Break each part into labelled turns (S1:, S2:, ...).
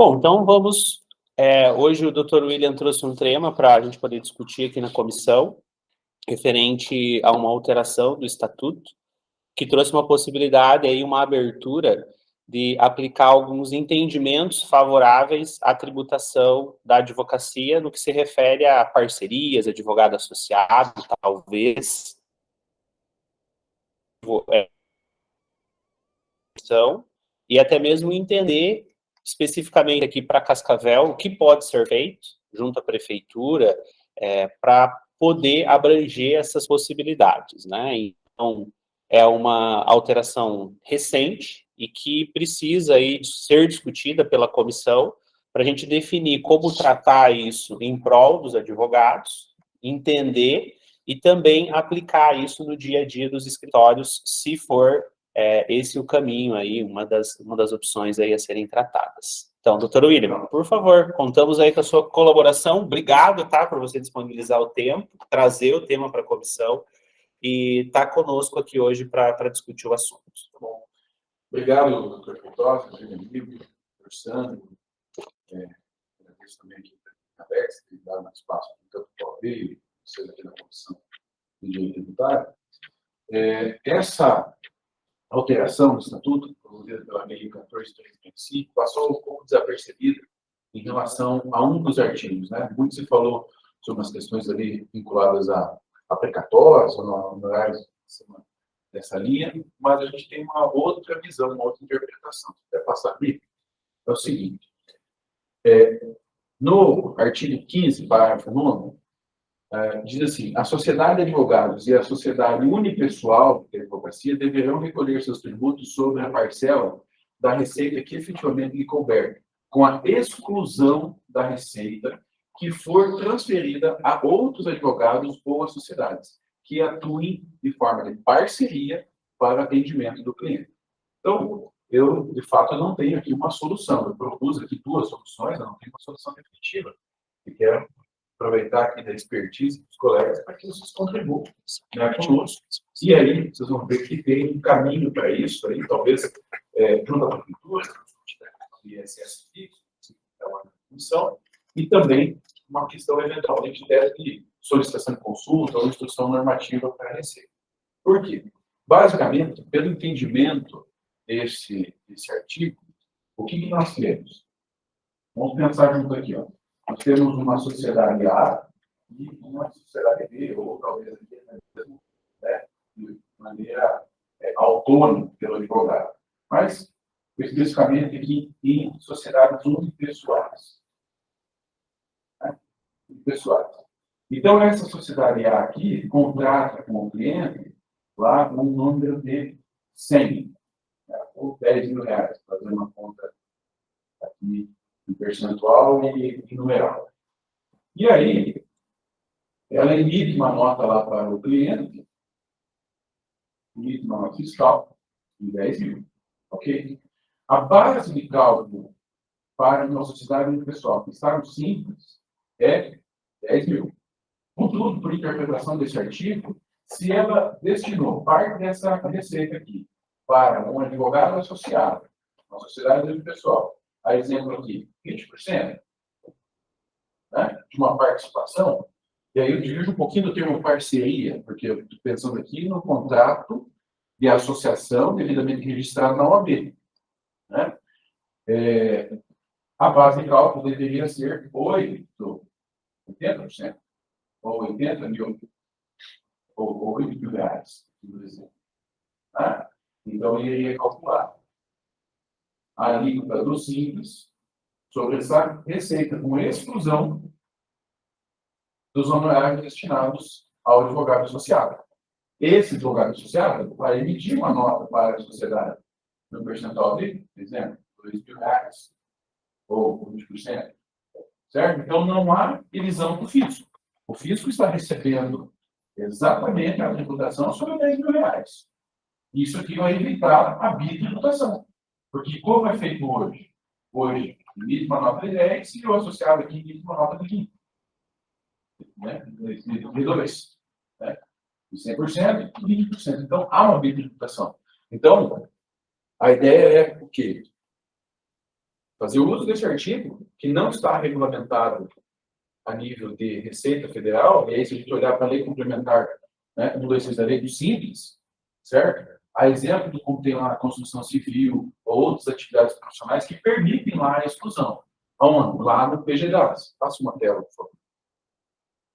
S1: Bom, então vamos. Hoje o Dr. William trouxe um tema para a gente poder discutir aqui na comissão, referente a uma alteração do estatuto, que trouxe uma possibilidade aí, uma abertura de aplicar alguns entendimentos favoráveis à tributação da advocacia no que se refere a parcerias, advogado associado, talvez, e até mesmo entender especificamente aqui para Cascavel o que pode ser feito junto à prefeitura para poder abranger essas possibilidades, né? Então, é uma alteração recente e que precisa aí ser discutida pela comissão para a gente definir como tratar isso em prol dos advogados, entender e também aplicar isso no dia a dia dos escritórios, se for esse o caminho aí, uma das opções aí a serem tratadas. Então, doutor William, por favor, contamos aí com a sua colaboração. Obrigado, tá, por você disponibilizar o tempo, trazer o tema para a comissão e estar conosco aqui hoje para discutir o assunto.
S2: Bom, obrigado, doutor Feitosa, meu amigo, doutor Sandro, agradeço também aqui a Bex, que dá um espaço tanto para o e vocês aqui na comissão de direito tributário. Essa alteração do estatuto, promovida pela Lei 14.335, passou um pouco desapercebida em relação a um dos artigos, né? Muito se falou sobre as questões ali vinculadas a precatórios, honorários dessa linha, mas a gente tem uma outra visão, uma outra interpretação. Se quiser passar ali, é o seguinte: no artigo 15, parágrafo 9, diz assim: a sociedade de advogados e a sociedade unipessoal de advocacia deverão recolher seus tributos sobre a parcela da receita que efetivamente lhe couber, com a exclusão da receita que for transferida a outros advogados ou a sociedades que atuem de forma de parceria para atendimento do cliente. Então, eu, de fato, não tenho aqui uma solução. Eu propus aqui duas soluções, eu não tenho uma solução definitiva. E quero aproveitar aqui da expertise dos colegas para que vocês contribuam, né, conosco. E aí, vocês vão ver que tem um caminho para isso, aí, talvez, junto à prefeitura, do ISS fixo, é uma comissão, e também uma questão, eventualmente, de solicitação de consulta ou instrução normativa para a Receita. Por quê? Basicamente, pelo entendimento desse artigo, o que nós temos? Vamos pensar junto aqui, ó. Nós temos uma sociedade A e uma sociedade B, ou talvez aqui, né, de maneira autônoma pelo advogado. Mas, especificamente aqui, em sociedades unipessoais. Né? Unipessoais. Então, essa sociedade A aqui contrata com o cliente lá um número de 100, né, ou 10 mil reais, fazendo uma conta aqui em percentual e numeral. E aí, ela emite uma nota lá para o cliente, emite uma nota fiscal de 10 mil. Ok? A base de cálculo para uma sociedade pessoal, que está no simples, é 10 mil. Contudo, por interpretação desse artigo, se ela destinou parte dessa receita aqui para um advogado associado, uma sociedade pessoal, a exemplo aqui, 20%, né, de uma participação, e aí eu divido um pouquinho do termo parceria, porque eu estou pensando aqui no contrato de associação devidamente registrado na OAB. Né? A base de cálculo deveria ser 80%, ou 80 mil, ou 8 mil reais, por exemplo. Né? Então, eu iria calcular a alíquota do simples sobre essa receita, com exclusão dos honorários destinados ao advogado associado. Esse advogado associado vai emitir uma nota para a sociedade no percentual de, por exemplo, 2 mil reais, ou 20%. Certo? Então, não há divisão do fisco. O fisco está recebendo exatamente a tributação sobre 10 mil reais. Isso aqui vai evitar a bitributação. Porque, como é feito hoje? Hoje, emite uma nota de 10 e o associado aqui emite uma nota de 15. Né? De 2. Né? De 100% e 20%. Então, há uma bitributação. Então, a ideia é o quê? fazer uso desse artigo, que não está regulamentado a nível de Receita Federal, e aí se a gente olhar para a lei complementar, né, 126 da lei do Simples, certo? A exemplo do como tem lá a construção civil ou outras atividades profissionais que permitem lá a exclusão. Aonde? Lá no PGDAS. Faça uma tela, por favor.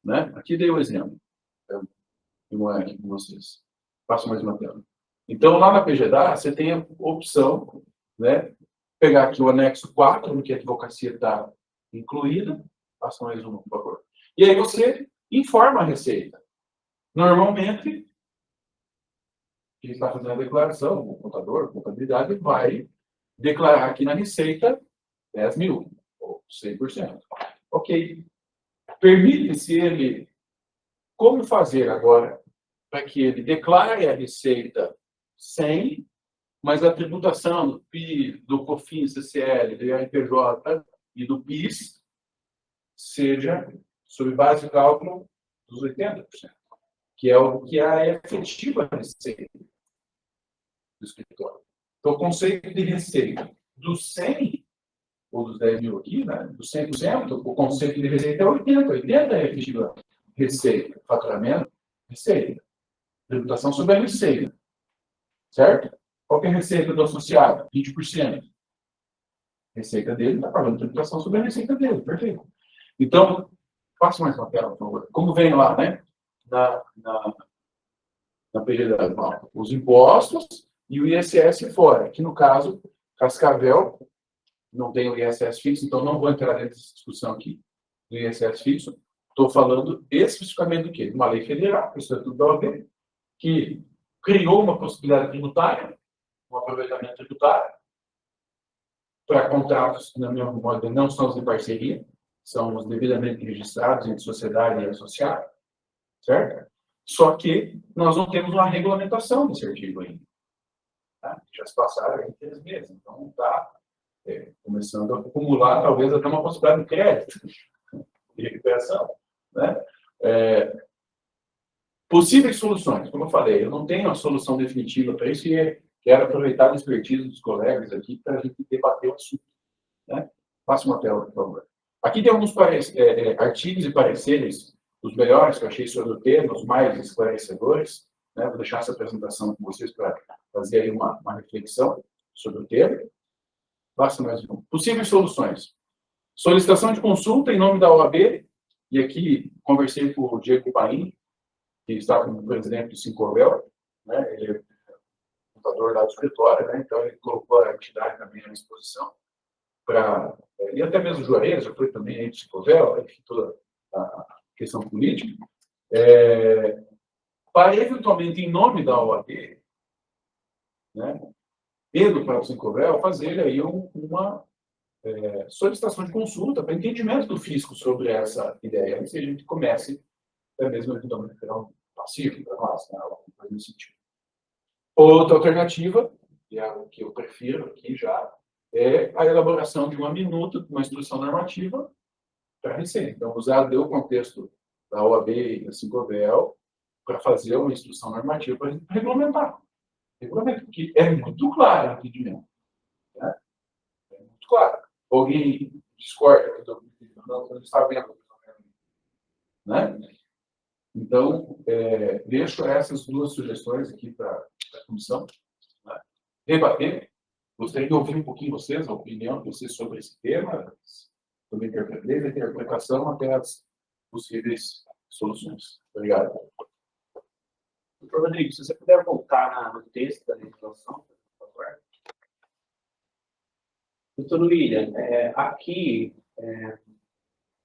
S2: Né? Aqui dei o exemplo. Eu aqui com vocês. Faça mais uma tela. Então, lá na PGDAS, você tem a opção, né? Pegar aqui o anexo 4, no que a advocacia está incluída. Faça mais uma, por favor. E aí você informa a Receita. Normalmente, quem está fazendo a declaração, o contador, a contabilidade, vai declarar aqui na Receita 10 mil, ou 100%. Ok. Permite-se ele, como fazer agora, para que ele declare a Receita 100, mas a tributação do PIS, do COFINS, CCL, do IRPJ e do PIS seja sob base de cálculo dos 80%, que é o que é a efetiva receita do escritório. Então, o conceito de receita dos 100, ou dos 10 mil aqui, né, dos 100%, o conceito de receita é 80%. 80% é a efetiva receita. Faturamento, receita. Tributação sobre a receita. Certo? Qual que é a receita do associado? 20%. Receita dele está pagando tributação sobre a receita dele. Perfeito. Então, faça mais uma tela, por favor. Como vem lá, né? Na PGD, os impostos e o ISS fora. Aqui, no caso, Cascavel não tem o ISS fixo, então não vou entrar nessa discussão aqui do ISS fixo. Estou falando especificamente do quê? De uma lei federal, o Estatuto da OAB, que criou uma possibilidade tributária, um aproveitamento tributário, para contratos que, na minha modo, não são os de parceria, são os devidamente registrados entre sociedade e associado, certo? Só que nós não temos uma regulamentação desse artigo ainda. Tá? Já se passaram aí 3 meses, então está começando a acumular, talvez até uma possibilidade de crédito, de recuperação. Né? Possíveis soluções, como eu falei, eu não tenho a solução definitiva para isso e quero aproveitar a expertise dos colegas aqui para a gente debater o assunto. Né? Faça uma tela, por favor. Aqui tem alguns artigos e pareceres, os melhores que eu achei sobre o tema, os mais esclarecedores. Né? Vou deixar essa apresentação com vocês para fazer aí uma reflexão sobre o tema. Faça mais um. Possíveis soluções. Solicitação de consulta em nome da OAB, e aqui conversei com o Diego Paim, que está como presidente do Sincovel, né? Ele é contador lá do escritório, né? Então ele colocou a entidade também à disposição para, e até mesmo o Juarez, já foi também aí do Sincovel, enfim, toda a questão política, para eventualmente, em nome da OAB, né, e do próprio Sincovel, fazer aí uma solicitação de consulta para entendimento do fisco sobre essa ideia, antes que a gente comece até mesmo eventualmente a criar um passivo para nós, né, alguma coisa nesse sentido. Outra alternativa, que é o que eu prefiro aqui já, é a elaboração de uma minuta, uma instrução normativa para a Receita. Então, usar o contexto da OAB e da Sincovel para fazer uma instrução normativa para regulamentar. Regulamento, porque é muito claro o entendimento. Né? É muito claro. Alguém discorda que não está vendo. Né? Então, deixo essas duas sugestões aqui para a comissão. Né? Debater. Gostaria de ouvir um pouquinho vocês, a opinião de vocês sobre esse tema, sobre a interpretação até as possíveis soluções. Obrigado.
S1: Doutor Rodrigo, se você puder voltar no texto da legislação, por favor. Doutor William, aqui,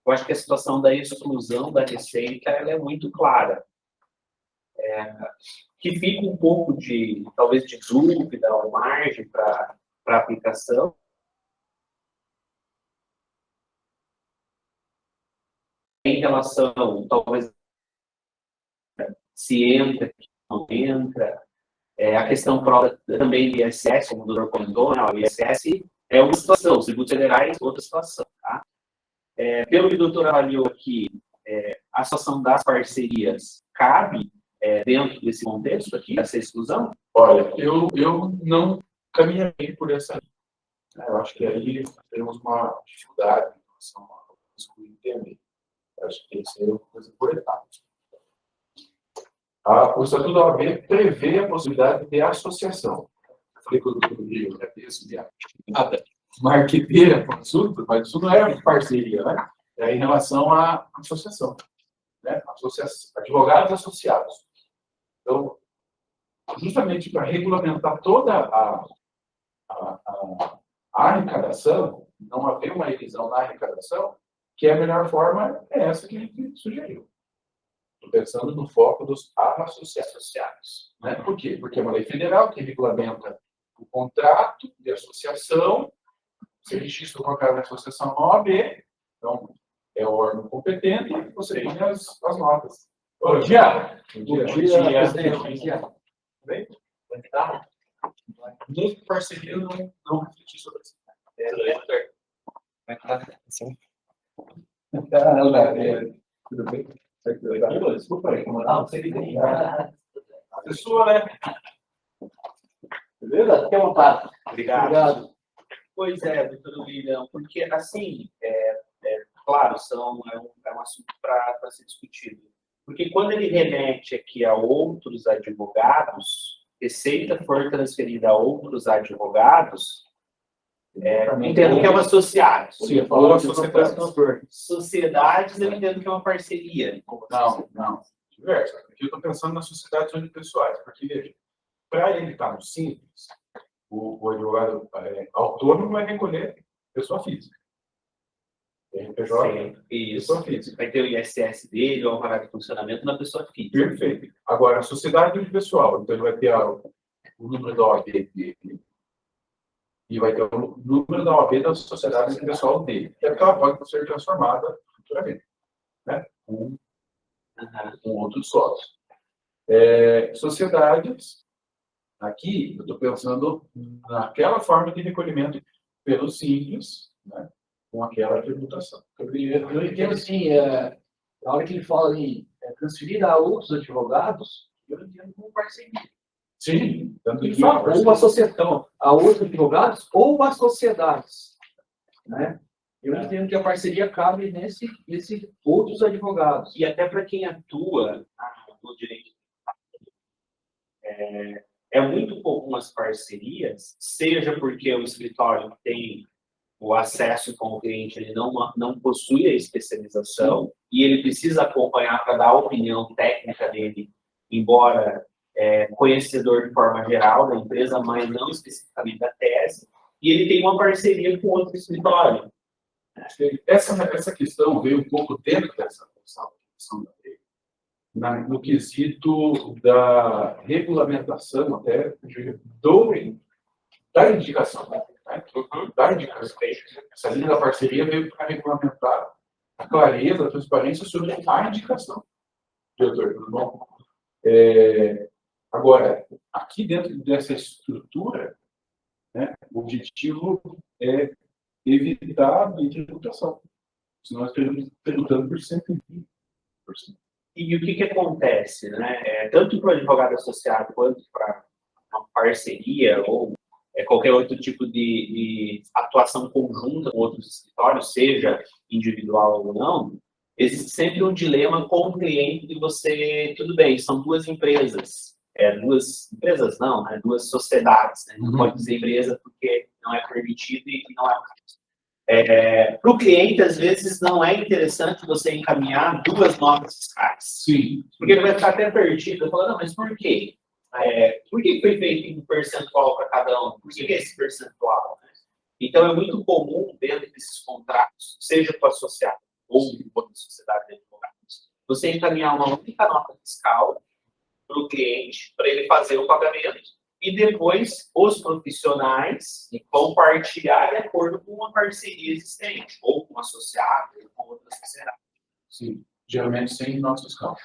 S1: eu acho que a situação da exclusão da receita ela é muito clara. Que fica um pouco de, talvez, de dúvida ou margem para aplicação. Em relação, talvez, se entra, não entra, a questão própria também do ISS, como o doutor comentou, né? O ISS é uma situação, os tributos federais, outra situação. Tá? Pelo que o doutor avaliou aqui, a situação das parcerias cabe dentro desse contexto aqui, essa exclusão?
S2: Olha, eu não caminhei por essa linha. Eu acho que aí temos uma dificuldade em relação ao risco interno. Eu acho que isso é uma coisa por etapas. O Estatuto da OAB prevê a possibilidade de associação. Eu falei que o doutor Rodrigo já fez nada. Marqueteira, consulta, mas isso não é parceria, né? É em relação à associação. Né? Advogados associados. Então, justamente para regulamentar toda a arrecadação, não haver uma revisão na arrecadação, que a melhor forma é essa que a gente sugeriu. Estou pensando no foco dos associados. Né? Por quê? Porque é uma lei federal que regulamenta o contrato de associação, se registro colocado na associação na OAB, então é o órgão competente e você tem as notas. Bom dia! Bom dia, presidente. Bem? Mesmo parceria não refletir sobre isso. Tudo bem? Desculpa aí, a pessoa, né? Beleza? Fique à vontade.
S1: Obrigado. Pois é, doutor William, porque, assim, claro, é um assunto para ser discutido. Porque quando ele remete aqui a outros advogados, receita for transferida a outros advogados, entendo que é uma associado.
S2: Sim, falou
S1: Sociedades, eu entendo que é uma parceria.
S2: Não. Diverso. Aqui eu estou pensando nas sociedades unipessoais, porque, veja, para ele estar no simples, o advogado autônomo vai recolher pessoa física. PJ, pessoa física.
S1: Vai ter o ISS dele, o alvará de funcionamento na pessoa física.
S2: Perfeito. Agora, a sociedade unipessoal, então ele vai ter o número da OAB dele e vai ter o número da OAB da sociedade unipessoal dele. Que é porque ela pode ser transformada futuramente, né? Com outros sócios. Sociedades, aqui eu estou pensando naquela forma de recolhimento pelo simples, né? Com aquela tributação.
S3: Eu entendo assim, na hora que ele fala em transferir a outros advogados, eu entendo como parceria.
S2: Sim, tanto
S3: Ele fala, ou associação a outros advogados ou a sociedades. Né? Eu entendo que a parceria cabe nesse outros advogados.
S1: E até para quem atua no direito, é muito comum as parcerias, seja porque o escritório tem o acesso com o cliente, ele não possui a especialização e ele precisa acompanhar para dar a opinião técnica dele, embora conhecedor de forma geral da empresa, mas não especificamente da tese, e ele tem uma parceria com outro escritório.
S2: Essa questão veio um pouco dentro dessa questão da lei, no quesito da regulamentação até da indicação. Né? Da indicação. Essa linha da parceria veio para regulamentar a clareza, a transparência sobre a indicação. Doutor, tudo bom? Agora, aqui dentro dessa estrutura, né, o objetivo é evitar a tributação. Senão nós estaríamos tributando por 120%.
S1: E o que acontece, né? Tanto para o advogado associado quanto para uma parceria ou qualquer outro tipo de atuação conjunta com outros escritórios, seja individual ou não, existe sempre um dilema com o cliente de você, tudo bem, são duas empresas. Duas sociedades. Né? Não pode dizer empresa porque não é permitido e não é. Para o cliente, às vezes, não é interessante você encaminhar duas notas fiscais.
S2: Sim.
S1: Porque ele vai ficar até perdido. Falando, não, mas por quê? Por que foi feito um percentual para cada um? Por que é esse percentual? Né? Então, é muito comum, dentro desses contratos, seja com associado ou com outra sociedade de advogados, você encaminhar uma única nota fiscal para o cliente, para ele fazer o pagamento, e depois os profissionais compartilhar de acordo com uma parceria existente, ou com um associado, ou com outra sociedade.
S2: Sim, geralmente sem nota fiscal.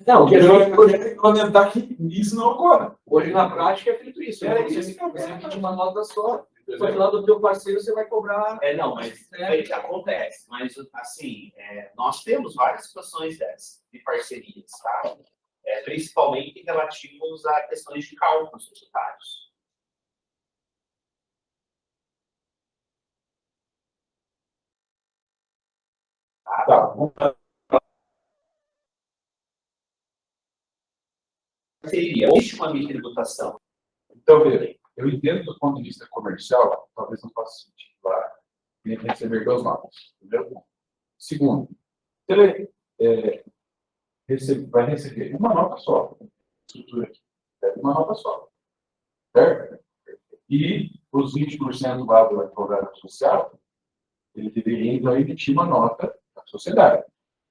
S3: Não,
S2: eu poderia regulamentar que isso não ocorre.
S3: Hoje, na prática, é feito isso. Você emite uma nota só, foi lá do teu parceiro, você vai cobrar...
S1: Acontece. Mas, assim, nós temos várias situações dessas, de parcerias, tá? Principalmente relativos a questões de cálculos societários.
S2: Tá, vamos lá.
S1: Seria, existe uma tributação.
S2: Então, veja, eu entendo do ponto de vista comercial, talvez não faça sentido lá, nem receber 2 notas, entendeu? Segundo, ele vai receber uma nota só, estrutura aqui, uma nota só, certo? E os 20% lá do advogado social, ele deveria, então, emitir uma nota da sociedade.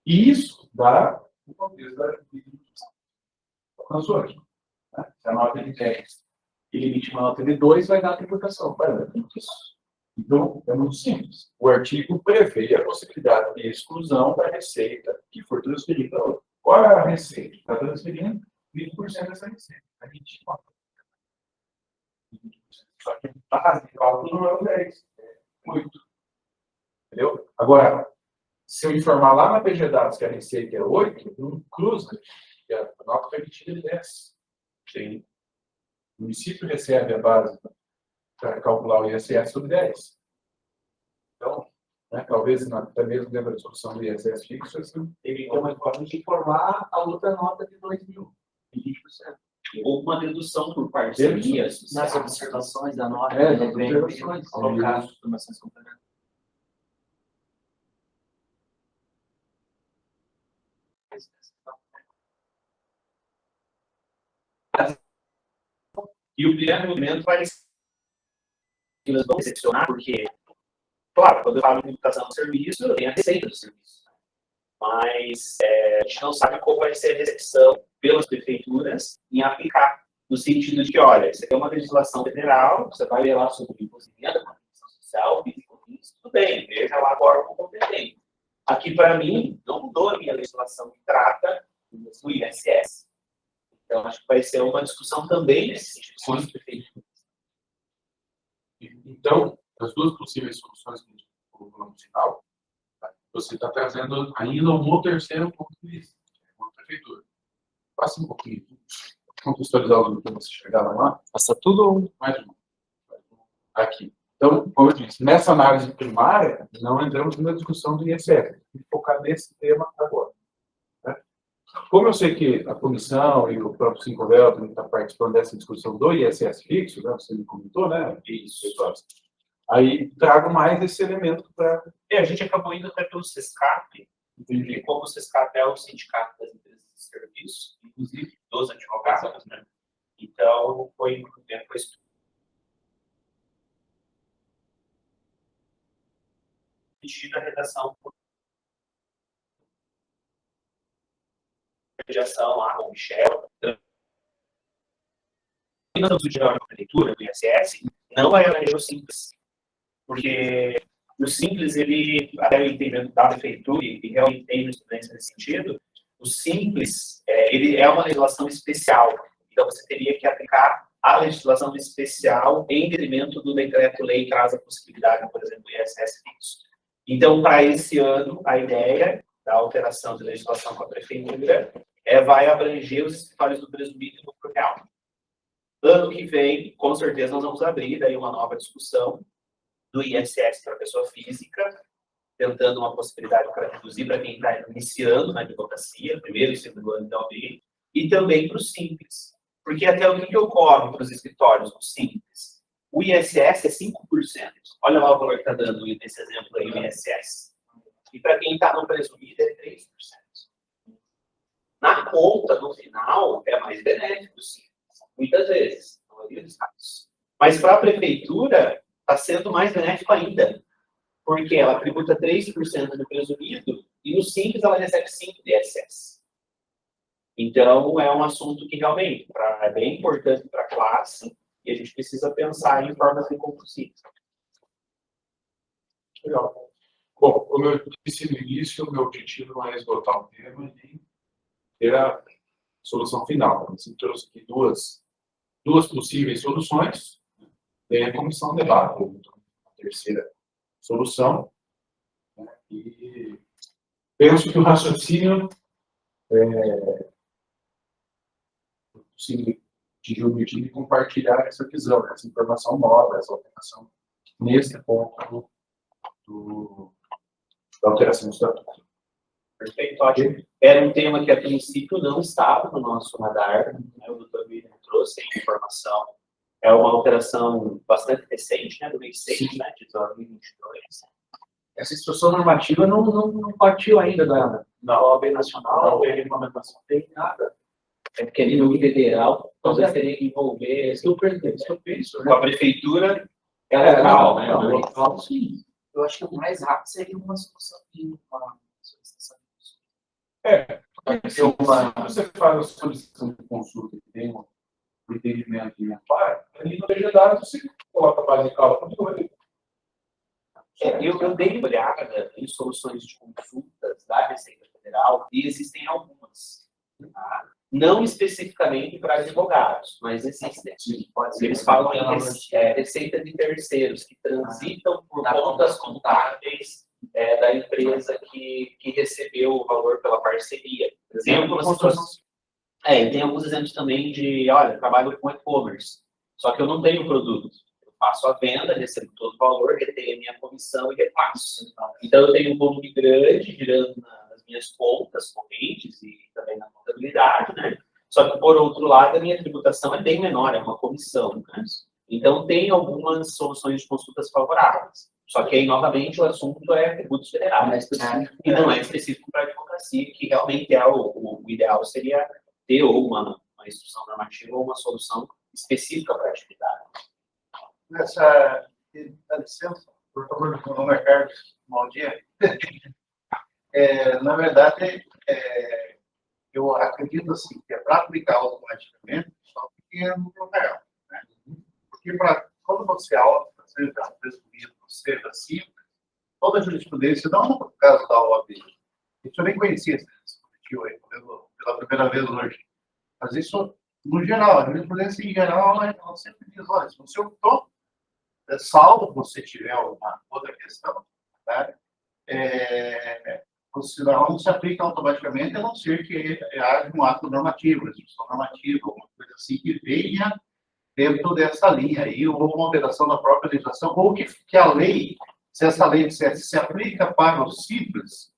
S2: E isso dá o contexto da tributação. Alcançou aqui. Né? Se a nota é de 10, ele emite uma nota de 2, vai dar a tributação. Vai dar isso. Então, é muito simples. O artigo prevê a possibilidade de exclusão da receita que for transferida para outra. Qual é a receita? Está transferindo 20% dessa receita. A gente nota. Só que a base de cálculo não é o 10. É 8. Entendeu? Agora, se eu informar lá na PG Dados que a receita é 8, não cruza, que a nota foi emitida de 10. Tem. O município recebe a base para calcular o ISS sobre 10. Então, né, talvez até mesmo dentro da solução do ISS fixo, assim,
S3: Ele tem uma forma de informar a outra nota de 2.000, 20%.
S1: Ou uma redução por parcerias.
S3: Nas observações da nota,
S2: nas
S3: observações, colocar as informações complementares.
S1: E o primeiro movimento vai que nós vamos decepcionar, porque, claro, quando eu falo de tributação do serviço, eu tenho a receita do serviço. Mas a gente não sabe qual vai ser a recepção pelas prefeituras em aplicar, no sentido de que, olha, isso aqui é uma legislação federal, você vai ler lá sobre o imposto de renda, contribuição social, PIS, tudo bem, veja lá o órgão competente. Aqui, para mim, não mudou a minha legislação que trata do ISS. Então, acho que vai ser uma discussão também nesse sentido com as prefeituras.
S2: Então, as duas possíveis soluções que a gente colocou no final, você está trazendo ainda um terceiro ponto de vista, uma prefeitura. Passa um pouquinho. Contextualizar o que você chegaram lá.
S1: Passa tudo
S2: Mais um. Aqui. Então, como eu disse, nessa análise primária, não entramos na discussão do ISS. Vamos focar nesse tema agora. Né? Como eu sei que a comissão e o próprio Sincovel também está participando dessa discussão do ISS fixo, né? Você me comentou, né? Isso, pessoal. Aí trago mais esse elemento para.
S1: A gente acabou indo até pelo SESCAP, e como o SESCAP é o sindicato das empresas de serviço, inclusive dos advogados, né? Então, foi pedida a redação por mediação lá com o Michel. E nós vamos utilizar a prefeitura do ISS, não vai abranger o simples. Porque o simples, ele, até o entendimento da prefeitura, e realmente tem jurisprudência nesse sentido, o simples, ele é uma legislação especial. Então, você teria que aplicar a legislação especial em detrimento do decreto-lei que traz a possibilidade, por exemplo, do ISS fixo. Então, para esse ano, a ideia da alteração de legislação com a prefeitura vai abranger os escritórios do presumido e do lucro real. Ano que vem, com certeza, nós vamos abrir daí uma nova discussão do ISS para a pessoa física, tentando uma possibilidade para reduzir para quem está iniciando na advocacia, primeiro e segundo ano da OAB, e também para o simples. Porque até o que ocorre para os escritórios do simples? O ISS é 5%. Olha lá o valor que está dando nesse exemplo aí, o ISS. E para quem está no presumido é 3%. Na conta, no final, é mais benéfico, sim. Muitas vezes, na maioria dos casos. Mas para a prefeitura, está sendo mais benéfico ainda. Porque ela tributa 3% no presumido e no simples ela recebe 5% de ISS. Então, é um assunto que realmente é bem importante para a classe e a gente precisa pensar em formas de compulsivas.
S2: Legal. Bom, como eu disse no início, o meu objetivo não é esgotar o tema e ter a solução final. Você trouxe aqui duas possíveis soluções, tem a comissão debate, então, a terceira solução, né? E penso que o raciocínio possível de Gilbertino compartilhar essa visão, essa informação nova, essa alteração nesse ponto da alteração do estatuto.
S1: Perfeito, ótimo. Era um tema que a princípio não estava no nosso radar, né? O doutor William trouxe a informação. É uma alteração bastante recente, né? Do mês 6, né? De 2022.
S3: Essa instrução normativa não partiu ainda da OAB Nacional, da regulamentação, não tem nada. É porque a nível federal, talvez teria que envolver. Isso que eu penso,
S1: Com a prefeitura é local, né?
S3: Não, local, sim. Eu acho que o mais rápido seria uma solução de uma solicitação.
S2: Se você faz a solicitação de consulta e tem um entendimento de amparo, ali no vegetário você coloca a base de cálculo.
S1: Eu dei uma olhada em soluções de consultas da Receita Federal e existem algumas. Tá? Não especificamente para advogados, mas existem. Eles falam em receita de terceiros que transitam por contas contábeis da empresa que recebeu o valor pela parceria. Tem algumas situações. E tem alguns exemplos também de, olha, eu trabalho com e-commerce, só que eu não tenho produto. Eu faço a venda, recebo todo o valor, retenho a minha comissão e repasso. Então, eu tenho um volume grande girando nas minhas contas correntes e também na contabilidade, né? Só que, por outro lado, a minha tributação é bem menor, é uma comissão, né? Então, tem algumas soluções de consultas favoráveis. Só que aí, novamente, o assunto é tributos federais. E não é específico para a advocacia, que realmente é o ideal seria ter ou uma instrução normativa ou uma solução específica para a atividade.
S4: Dá licença, por favor, meu nome é Carlos, bom dia. Na verdade, eu acredito assim, que é para aplicar automaticamente, só que é no real. Né? Porque quando você alta, seja presumido, seja simples, toda a jurisprudência, não no caso da OAB, isso eu nem conhecia esse dispositivo aí, pela primeira vez hoje. Mas isso, no geral, a jurisprudência em geral, ela sempre diz, olha, se você optou, salvo você tiver alguma outra questão, né, você não se aplica automaticamente, a não ser que haja um ato normativo, instrução normativa, alguma coisa assim que venha dentro dessa linha aí, ou uma alteração da própria legislação, ou que a lei, se essa lei se aplica para os simples,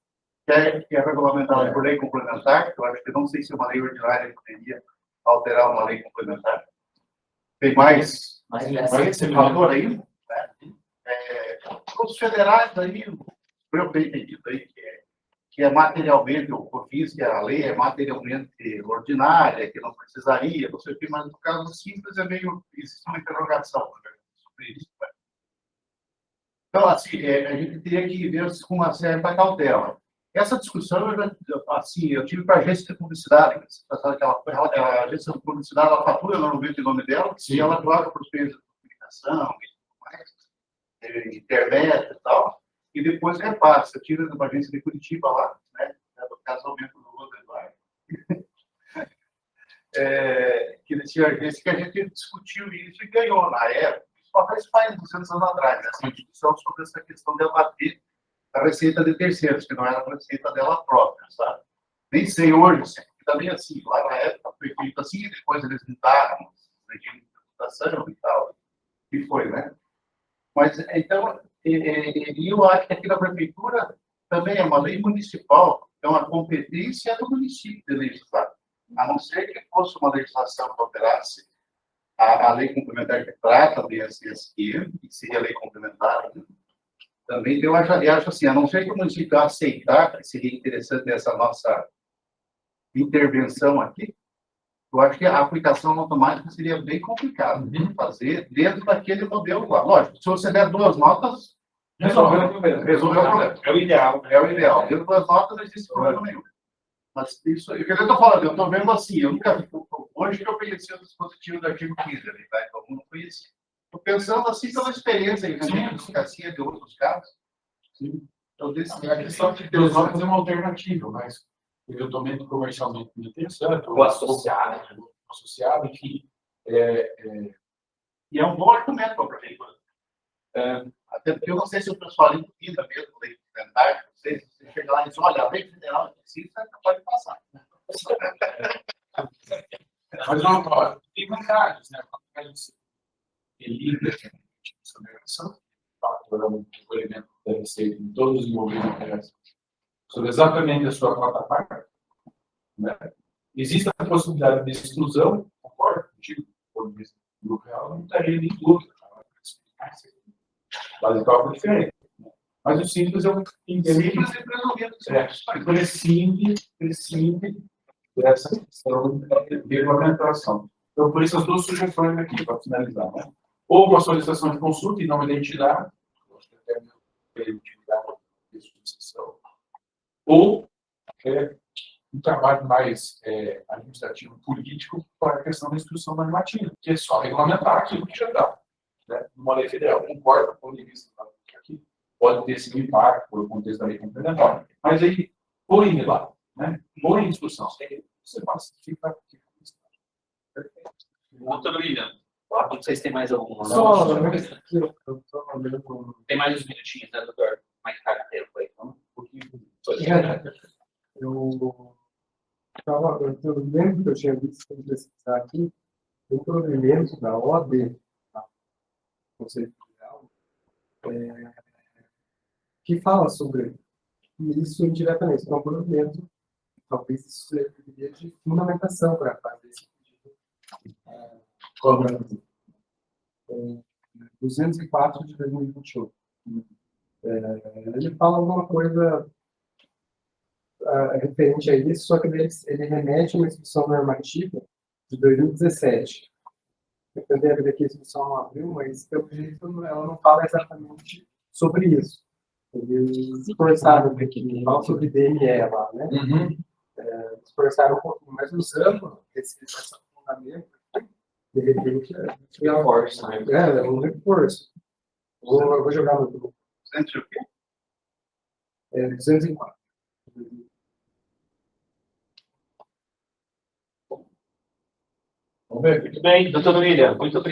S4: que é regulamentada por lei complementar, que eu acho que não sei se uma lei ordinária poderia alterar uma lei complementar. Tem mais valor aí, né? Os federais aí, eu bem entendido aí, que é materialmente, eu fiz que a lei é materialmente ordinária, que não precisaria, não sei o que, mas no caso simples é meio, existe uma interrogação sobre isso. Né? Então, assim, a gente teria que ver com uma certa cautela. Essa discussão, eu tive para a agência de publicidade, a agência de publicidade, ela fatura normalmente o nome dela, e ela joga para os meios de comunicação, internet e tal, e depois repassa. Eu tive uma agência de Curitiba lá, né, no casamento do Rosenberg, que eles tinham agência que a gente discutiu isso e ganhou na época. Isso faz 200 anos atrás, essa discussão sobre essa questão de abater a receita de terceiros, que não era a receita dela própria, sabe? Nem sei hoje, porque também assim, lá na época foi feito assim, e depois eles mudaram o regime de tributação e tal, e foi, né? Mas, então, eu acho que aqui na prefeitura também é uma lei municipal, é uma competência do município de legislar. A não ser que fosse uma legislação que alterasse a lei complementar que trata do ISSQ, que seria a lei complementar, né? Também eu acho assim, a não ser que o município aceitar que seria interessante essa nossa intervenção aqui, eu acho que a aplicação automática seria bem complicada de fazer dentro daquele modelo lá. Lógico, se você der 2 notas, resolveu o problema.
S1: É o ideal.
S4: É o ideal. Dentro das notas não existe problema nenhum. Mas isso, o que eu estou falando, eu estou vendo assim, eu nunca vi, hoje que eu conheci o dispositivo do artigo 15, ali, tá? Então, eu não conheci. Estou pensando assim pela experiência em advocacia de outros casos. Sim. Então,
S2: a questão de Deus vai fazer uma alternativa, mas eventualmente comercialmente interessante,
S1: ou associado,
S2: enfim.
S4: E é um bom argumento para a prefeitura. Até porque eu não sei se o pessoal entenda mesmo lei complementar, não sei se você chega lá e diz, olha, a lei federal precisa, pode passar.
S2: Mas não, tem vantagens, né? A gente lida essa negação, faturando o elemento deve ser em todos os movimentos sobre exatamente a sua cota parte, né? Existe a possibilidade de exclusão, concordo contigo, do ponto de vista do grupo real, não estaria nem dúvida. Base de cálculo é diferente. Mas o simples eu entendo que prescinde dessa questão de regulamentação. Então, por isso, as duas sugestões aqui, para finalizar, né? Ou uma solicitação de consulta e não uma identidade, ou um trabalho mais administrativo, político, para a questão da instrução normativa, que é só regulamentar aquilo que já dá, né? Numa lei federal. Concordo com o ponto de vista aqui, pode ter esse impacto por contexto da lei complementar, mas aí põe lá, né? Põe em discussão. Você pacifica. Perfeito.
S3: Doutor William, vocês têm mais alguma?
S5: Só,
S3: Tem mais uns minutinhos, né, doutor? Como é que tá o tempo aí? Então, um pouquinho.
S5: eu lembro que eu tinha visto quando pesquisar aqui, um provimento da OAB, tá? Conselho Federal, que fala sobre isso indiretamente. Então, um provimento, talvez isso seria de fundamentação para fazer esse pedido. 204 de 2021. Ele fala alguma coisa referente a isso, só que ele remete a uma instrução normativa de 2017. Eu tentei abrir aqui a instrução não abriu, mas pelo jeito ela não fala exatamente sobre isso. Eles esforçaram aqui, fala sobre DME lá, né? Esforçaram um pouquinho, mas usando esse fundamento, de repente, é uma força, né? É um reforço. Eu vou jogar no grupo. 204.
S2: Vamos ver.
S3: Muito bem, doutor William, muito obrigado.